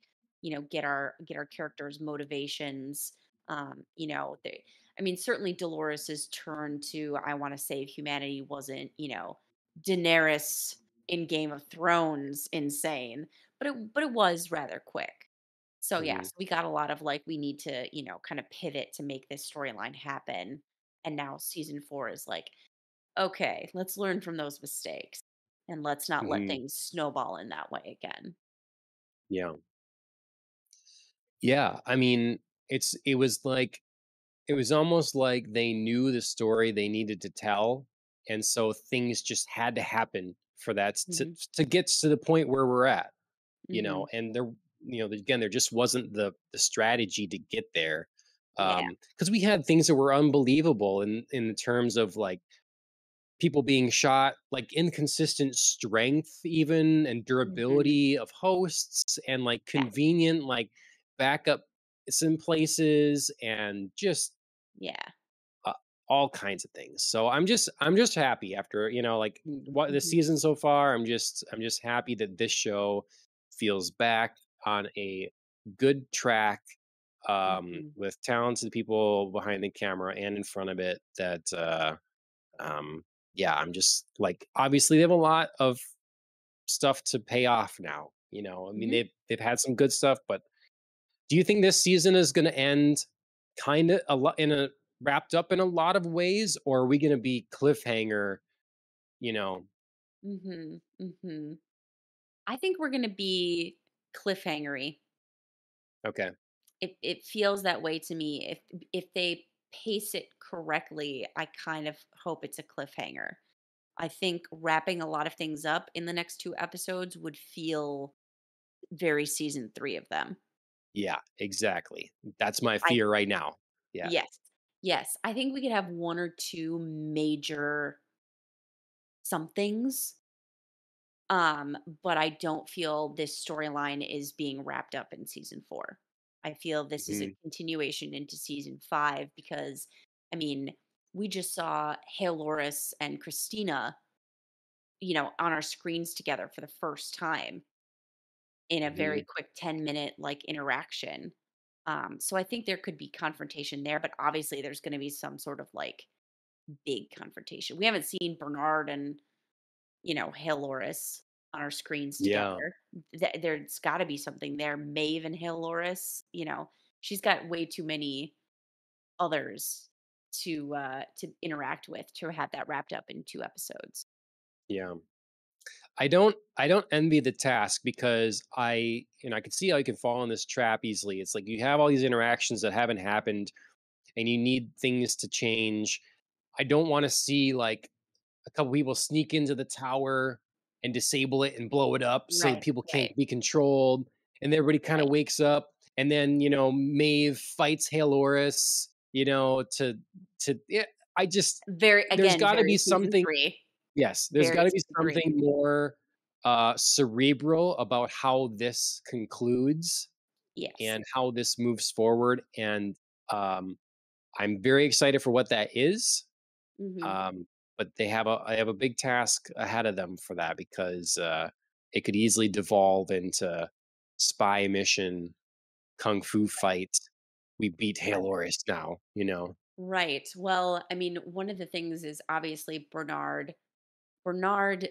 get our characters' motivations. I mean, certainly Dolores's turn to "I want to save humanity" wasn't, Daenerys in Game of Thrones insane, but it was rather quick. So mhm, yes, we got a lot of like we need to, kind of pivot to make this storyline happen. And now season 4 is like, okay, let's learn from those mistakes and let's not let mhm, things snowball in that way again. yeah. Yeah, I mean, it was almost like they knew the story they needed to tell, and so things just had to happen for that Mhm. to get to the point where we're at, Mhm. and again, there just wasn't the strategy to get there, Yeah. because we had things that were unbelievable in terms of, like, people being shot, like inconsistent strength even and Mhm. durability of hosts and like Yeah. convenient like backup some places and just Yeah. uh, all kinds of things. So I'm just happy after, like what the Mhm. season so far. I'm just happy that this show feels back on a good track, Mhm. with talented people behind the camera and in front of it that um, yeah, I'm just like obviously they have a lot of stuff to pay off now. I mean Mhm. they've had some good stuff, but do you think this season is going to end kind of a lot in a wrapped up in a lot of ways, or are we going to be cliffhanger? You know, Mhm. Mhm. I think we're gonna be cliffhangery. okay, It feels that way to me. If they pace it correctly, I kind of hope it's a cliffhanger. I think wrapping a lot of things up in the next 2 episodes would feel very season 3 of them. yeah, exactly. That's my I fear right now. Yeah. Yes. Yes, I think we could have 1 or 2 major somethings, but I don't feel this storyline is being wrapped up in season 4. I feel this is a Hmm. continuation into season 5 because, I mean, we just saw Halores and Christina, on our screens together for the first time in a very Hmm. quick 10-minute, like, interaction. So I think there could be confrontation there, but obviously there's gonna be some sort of, like, big confrontation. We haven't seen Bernard and, Halores on our screens Yeah. together. There's gotta be something there. Maeve and Halores, she's got way too many others to interact with to have that wrapped up in 2 episodes. Yeah. I don't envy the task because I can see how you can fall in this trap easily. It's like you have all these interactions that haven't happened and you need things to change. I don't want to see like a couple people sneak into the tower and disable it and blow it up so that Right, people right, can't be controlled and everybody kind of right. wakes up and then Maeve fights Halorus, to yeah, I just there's got to be Very season something. 3. Yes, there's Very gotta be season 3. something more, cerebral about how this concludes Yes. and how this moves forward, and, I'm very excited for what that is, Mhm. um, but they have a big task ahead of them for that because, it could easily devolve into spy mission, kung fu fight. We beat Halores now, you know? Right. Well, I mean, one of the things is obviously Bernard. Bernard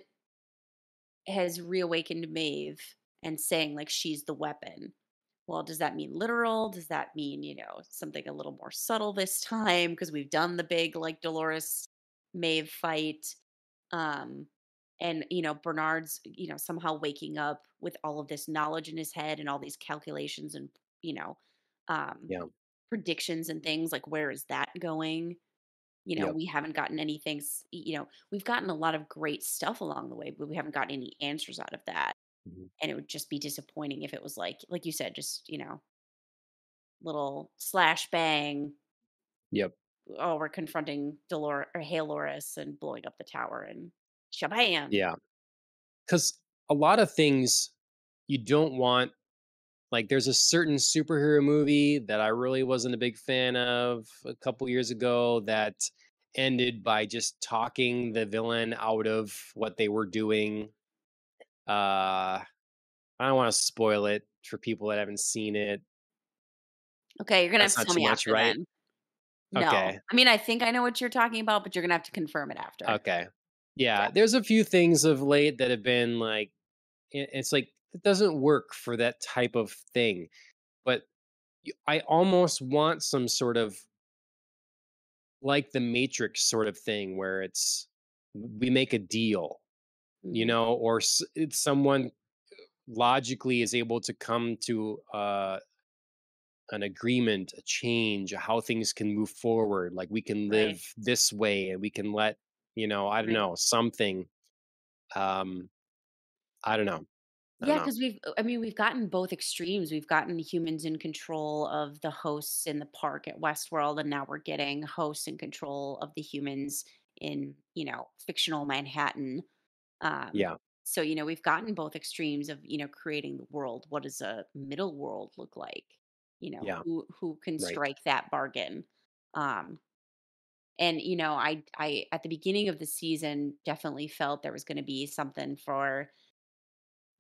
has reawakened Maeve and saying like she's the weapon. Well, does that mean literal? Does that mean, something a little more subtle this time? Because we've done the big like Dolores Maeve fight. Um, and Bernard's, somehow waking up with all of this knowledge in his head and all these calculations and, you know, um Yeah. predictions and things like where is that going? Yep. We haven't gotten anything, we've gotten a lot of great stuff along the way, but we haven't gotten any answers out of that. Mhm. And it would just be disappointing if it was like you said, just, little slash bang. Yep. Oh, we're confronting Halores and blowing up the tower and shabam. Yeah. Because a lot of things you don't want, like, there's a certain superhero movie that I really wasn't a big fan of a couple years ago that ended by just talking the villain out of what they were doing. I don't want to spoil it for people that haven't seen it. Okay, you're gonna have That's to not tell too me much, after right? then. No. Okay. I mean, I think I know what you're talking about, but you're gonna have to confirm it after. Okay. Yeah. Yeah, there's a few things of late that have been like, it's like it doesn't work for that type of thing. But I almost want some sort of like the Matrix sort of thing where we make a deal, Mhm. or it's someone logically is able to come to an agreement, a change, how things can move forward. Like we can Right. live this way and we can let, I don't Right. know, something. Um, I don't know. I don't Yeah, know. because I mean, we've gotten both extremes. We've gotten humans in control of the hosts in the park at Westworld, and now we're getting hosts in control of the humans in, fictional Manhattan. Um, Yeah. so, we've gotten both extremes of, creating the world. What does a middle world look like? Yeah. Who can Right. strike that bargain? Um, and I at the beginning of the season definitely felt there was going to be something for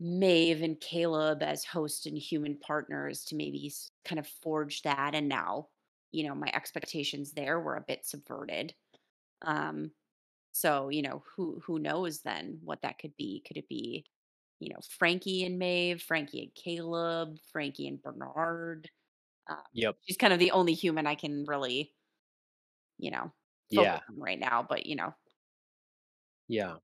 Maeve and Caleb as host and human partners to maybe kind of forge that. And now, my expectations there were a bit subverted. Um, so, who knows then what that could be? Could it be, Frankie and Maeve, Frankie and Caleb, Frankie and Bernard? Yep. She's kind of the only human I can really, you know, focus Yeah. on right now. But Yeah.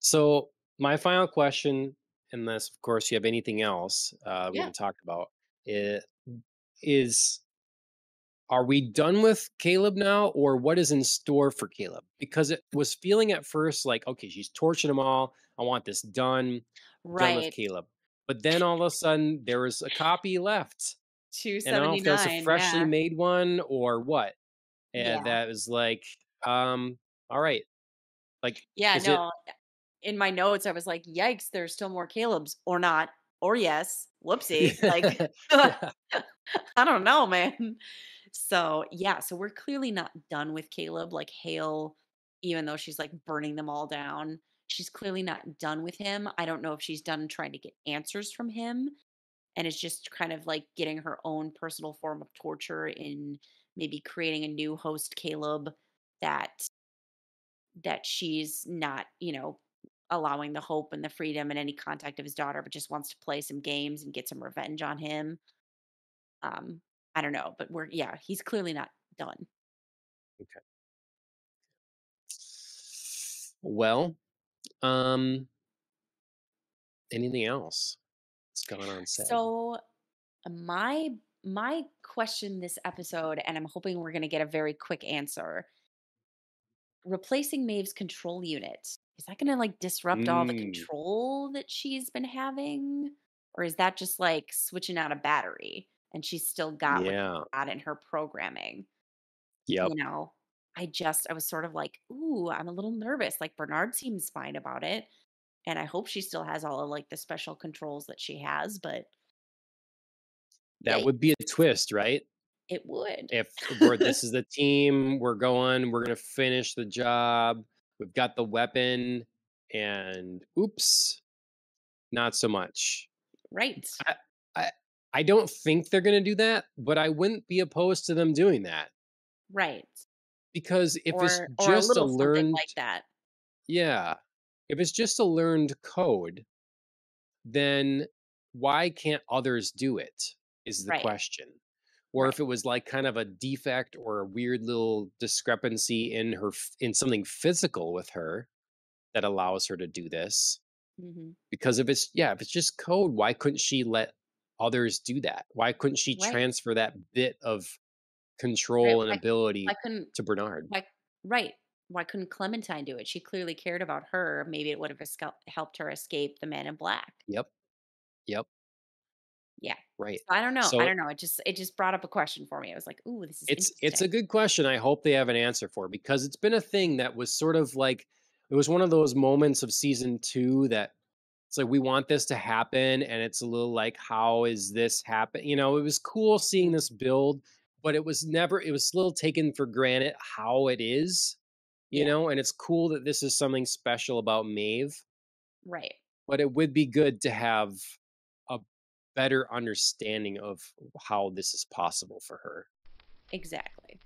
So my final question, unless of course you have anything else we yeah, haven't talked about, i- is are we done with Caleb now, or what is in store for Caleb? Because it was feeling at first like, okay, she's torching them all. I want this done with right. Caleb. But then all of a sudden there was a copy left. And I don't know if that's a 279. freshly Yeah. made one or what. And Yeah. that was like, um, all right. Like, Yeah. is it No, in my notes, I was like, "Yikes, there's still more Caleb's or not, or yes, whoopsie." Like, yeah. I don't know, man. So, yeah, so we're clearly not done with Caleb. Like Hale, even though she's like burning them all down, she's clearly not done with him. I don't know if she's done trying to get answers from him and is just kind of like getting her own personal form of torture in maybe creating a new host Caleb that she's not, allowing the hope and the freedom and any contact of his daughter, but just wants to play some games and get some revenge on him. Um, I don't know, but yeah, he's clearly not done. Okay. Well, um, anything else that's gone unsaid? So my question this episode, and I'm hoping we're gonna get a very quick answer. Replacing Maeve's control unit, is that gonna like disrupt all the Mm, control that she's been having? Or is that just like switching out a battery and she's still got what she's yeah. got in her programming? Yep. You know, I was sort of like, "Ooh, I'm a little nervous." Like Bernard seems fine about it, and I hope she still has all of like the special controls that she has, but That would be a yikes, twist, right? it would. If this is the team, we're gonna finish the job. We've got the weapon, and oops, not so much. Right. I I I don't think they're gonna do that, but I wouldn't be opposed to them doing that Right. because if it's Or a just a little something learned, like that. yeah, if it's just a learned code, then why can't others do it? Is the Right. question. Or Right. if it was like kind of a defect or a weird little discrepancy in in something physical with her that allows her to do this. Mhm. Because if it's just code, why couldn't she let others do that? Why couldn't she Right. transfer that bit of Right. control and Why ability couldn't to Bernard? why Right. Why couldn't Clementine do it? She clearly cared about her. Maybe it would have helped her escape the Man in Black. Yep. Yep. Yeah. Right. So I don't know. I So don't know. It just brought up a question for me. I was like, "Ooh, this is it's interesting." a good question. I hope they have an answer for, because it's been a thing that was sort of like, it was one of those moments of season 2 that it's like we want this to happen, and it's a little like, how is this happen? It was cool seeing Mhm. this build, but it was a little taken for granted how it is, Yeah. and it's cool that this is something special about Maeve, Right. but it would be good to have a better understanding of how this is possible for her. Exactly.